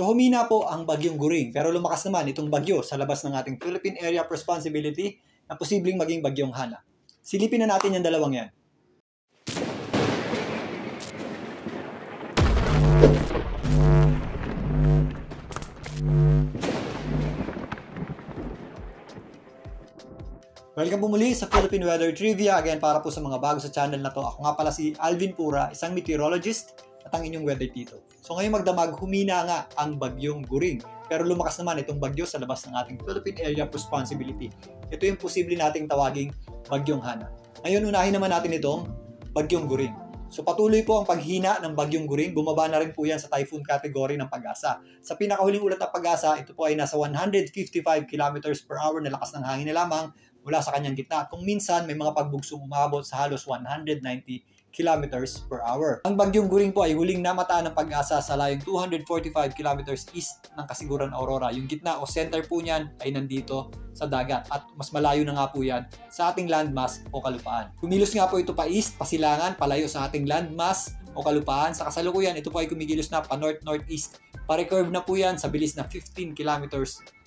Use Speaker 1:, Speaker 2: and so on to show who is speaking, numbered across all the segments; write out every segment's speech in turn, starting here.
Speaker 1: So humina po ang bagyong Guring pero lumakas naman itong bagyo sa labas ng ating Philippine Area of Responsibility na posibleng maging bagyong Hana. Silipin na natin yung dalawang yan. Welcome po muli sa Philippine Weather Trivia. Again, para po sa mga bago sa channel na to, ako nga pala si Alvin Pura, isang meteorologist at ang inyong weather tito. So ngayon magdamag, humina nga ang bagyong Guring. Pero lumakas naman itong bagyo sa labas ng ating Philippine Area of Responsibility. Ito yung posible nating tawaging bagyong Hana. Ngayon, unahin naman natin itong bagyong Guring. So patuloy po ang paghina ng bagyong Guring. Bumaba na rin po yan sa typhoon category ng Pag-asa. Sa pinakahuling ulat ng Pag-asa, ito po ay nasa 155 km per hour na lakas ng hangin na lamang mula sa kanyang gitna. Kung minsan may mga pagbugsong umabot sa halos 190 km per hour. Ang bagyong Guring po ay huling namataan ng Pag-asa sa layong 245 km east ng Kasiguran Aurora. Yung gitna o center po niyan ay nandito sa dagat at mas malayo na nga po yan sa ating landmass o kalupaan. Kumilos nga po ito pa east, pasilangan, palayo sa ating landmass o kalupaan. Sa kasalukuyan, ito po ay kumikilos na pa north-northeast. Pa-recurve na po yan sa bilis na 15 km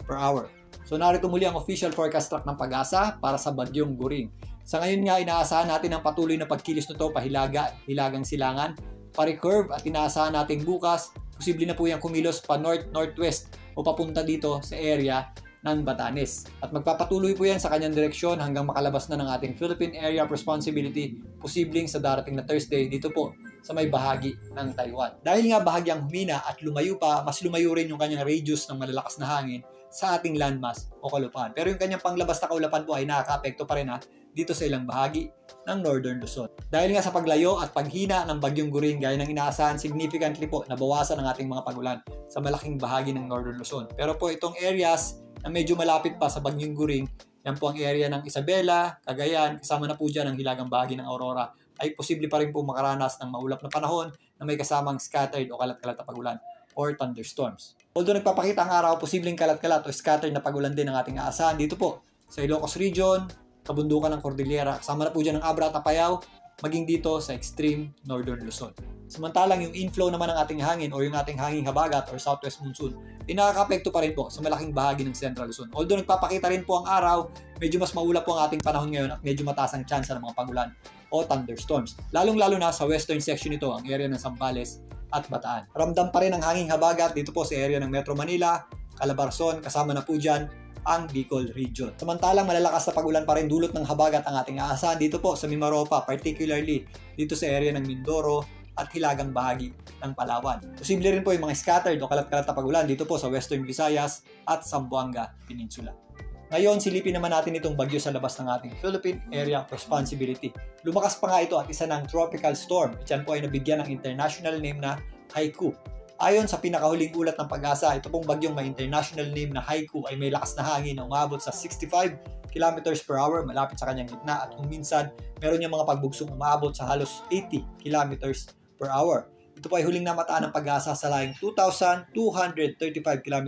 Speaker 1: per hour. So narito muli ang official forecast track ng Pag-asa para sa bagyong Guring. Sa ngayon nga, inaasahan natin ang patuloy na pagkilos nito hilagang silangan, pa-recurve at inaasahan natin bukas, posible na po yung kumilos pa north-northwest o papunta dito sa area ng Batanes. At magpapatuloy po yan sa kanyang direksyon hanggang makalabas na ng ating Philippine Area of Responsibility, posibleng sa darating na Thursday dito po sa may bahagi ng Taiwan. Dahil nga bahagyang humina at lumayo pa, mas lumayo rin yung kanyang radius ng malalakas na hangin sa ating landmass o kalupaan. Pero yung kanyang panglabas na kaulapan po ay nakaka-apekto pa rin dito sa ilang bahagi ng Northern Luzon. Dahil nga sa paglayo at paghina ng bagyong Guring, gaya ng inaasahan, significantly po nabawasan ang ating mga pagulan sa malaking bahagi ng Northern Luzon. Pero po itong areas na medyo malapit pa sa bagyong Guring, yan po ang area ng Isabela, Cagayan, kasama na po dyan ang hilagang bahagi ng Aurora, ay posible pa rin po makaranas ng maulap na panahon na may kasamang scattered o kalat-kalat na pagulan or thunderstorms. Although nagpapakita ang araw, posibleng kalat-kalat o scattered na pagulan din ang ating aasahan dito po sa Ilocos Region, kabundukan ng Cordillera, kasama na po dyan ang Abra at Apayao, maging dito sa extreme Northern Luzon. Samantalang yung inflow naman ng ating hangin o yung ating hanging habagat or southwest monsoon, nakaka-apekto pa rin po sa malaking bahagi ng Central Luzon. Although nagpapakita rin po ang araw, medyo mas maulap po ang ating panahon ngayon at medyo mataas ang tsansa ng mga pagulan o thunderstorms. Lalong-lalo na sa western section nito, ang area ng Zambales at Bataan. Ramdam pa rin ang hanging habagat dito po sa area ng Metro Manila, Calabarzon, kasama na po dyan ang Bicol Region. Samantalang malalakas na pagulan pa rin dulot ng habagat ang ating aasahan dito po sa Mimaropa, particularly dito sa area ng Mindoro at hilagang bahagi ng Palawan. Posible rin po yung mga scattered o kalat-kalat na pagulan dito po sa Western Visayas at Zamboanga Peninsula. Ngayon, silipin naman natin itong bagyo sa labas ng ating Philippine Area of Responsibility. Lumakas pa nga ito at isa ng tropical storm. Diyan po ay nabigyan ng international name na Haiku. Ayon sa pinakahuling ulat ng Pag-asa, ito pong bagyong may international name na Haiku ay may lakas na hangin na umabot sa 65 km per hour malapit sa kanyang gitna at kung minsan meron niyang mga pagbugsong umabot sa halos 80 km per hour. Ito po ay huling namataan ng Pag-asa sa layong 2,235 km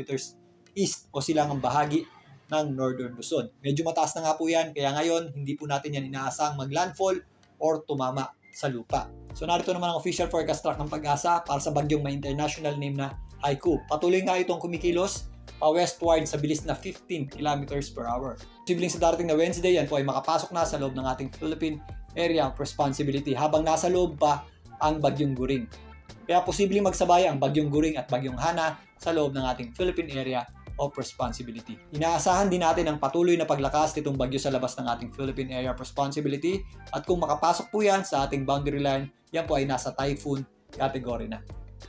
Speaker 1: east o silangang bahagi ng Northern Luzon. Medyo mataas na nga po yan, kaya ngayon hindi po natin yan inaasang mag-landfall or tumama sa lupa. So narito naman ang official forecast track ng Pag-asa para sa bagyong may international name na Haiku. Patuloy nga itong kumikilos pa-westward sa bilis na 15 km per hour. Posibleng sa darating na Wednesday, yan po ay makapasok na sa loob ng ating Philippine Area of Responsibility habang nasa loob pa ang bagyong Guring. Kaya posibleng magsabay ang bagyong Guring at bagyong Hana sa loob ng ating Philippine Area of Responsibility. Inaasahan din natin ang patuloy na paglakas nitong bagyo sa labas ng ating Philippine Area of Responsibility at kung makapasok po yan sa ating boundary line, yan po ay nasa typhoon category na.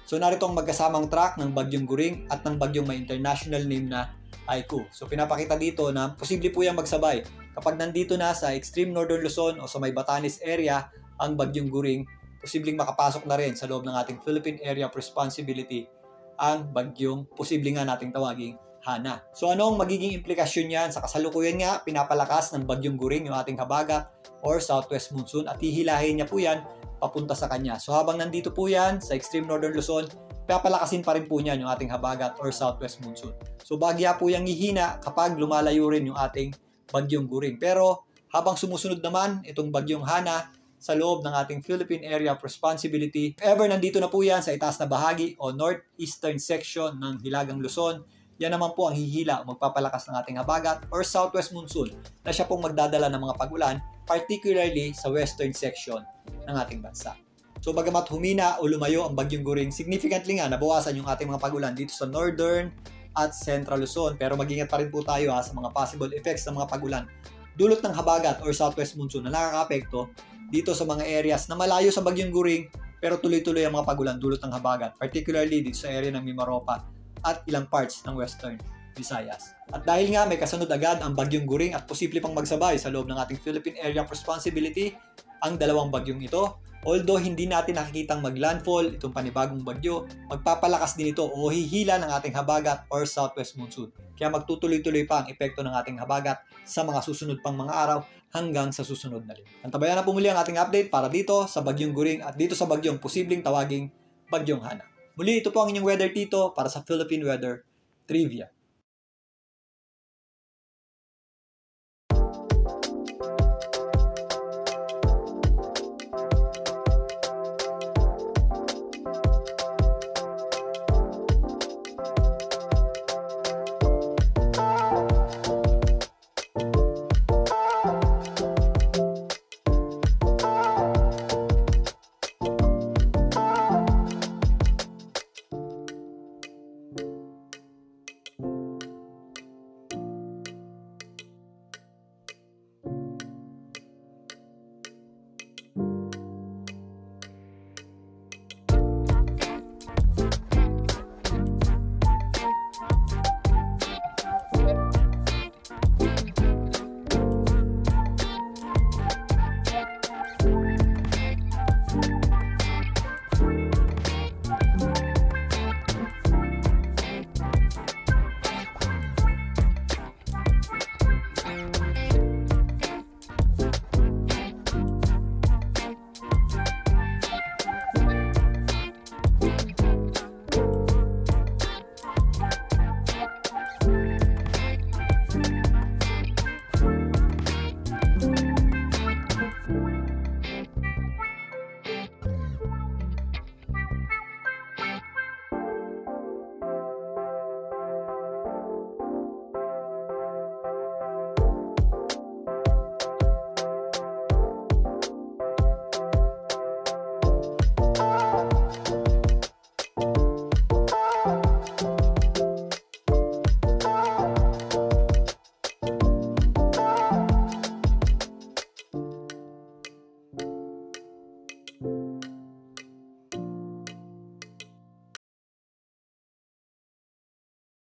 Speaker 1: So narito ang magkasamang track ng bagyong Guring at ng bagyong may international name na Haiku. So pinapakita dito na posible po yan magsabay. Kapag nandito na sa extreme Northern Luzon o sa may Batanes area ang bagyong Guring, posibleng makapasok na rin sa loob ng ating Philippine Area of Responsibility ang bagyong posible nga nating tawaging Hana. So ano ang magiging implikasyon niyan? Sa kasalukuyan nga, pinapalakas ng bagyong Guring yung ating habagat or southwest monsoon at hihilahin niya po yan papunta sa kanya. So habang nandito po yan sa extreme Northern Luzon, papalakasin pa rin po niyan yung ating habagat or southwest monsoon. So bagya po yung hihina kapag lumalayo rin yung ating bagyong Guring. Pero habang sumusunod naman itong bagyong Hana sa loob ng ating Philippine Area of Responsibility. If ever nandito na po yan sa itaas na bahagi o northeastern section ng Hilagang Luzon, yan naman po ang hihila o magpapalakas ng ating habagat or southwest monsoon na siya pong magdadala ng mga pag-ulan, particularly sa western section ng ating bansa. So bagamat humina o lumayo ang Bagyong Guring, significantly nga nabawasan yung ating mga pag-ulan dito sa northern at central Luzon. Pero mag-ingat pa rin po tayo sa mga possible effects ng mga pag-ulan dulot ng habagat or southwest monsoon na nakaka-apekto dito sa mga areas na malayo sa Bagyong Guring pero tuloy-tuloy ang mga pag-ulan dulot ng habagat, particularly dito sa area ng Mimaropa at ilang parts ng western Visayas. At dahil nga may kasunod agad ang Bagyong Guring at posible pang magsabay sa loob ng ating Philippine Area of Responsibility ang dalawang bagyong ito, although hindi natin nakikitang maglandfall itong panibagong bagyo, magpapalakas din ito o hihila ng ating habagat or southwest monsoon. Kaya magtutuloy-tuloy pa ang epekto ng ating habagat sa mga susunod pang mga araw hanggang sa susunod na linggo. Antabayan na po muli ang ating update para dito sa Bagyong Guring at dito sa bagyong posibleng tawaging Bagyong Hana. Muli, ito po ang inyong Weather Tito para sa Philippine Weather Trivia.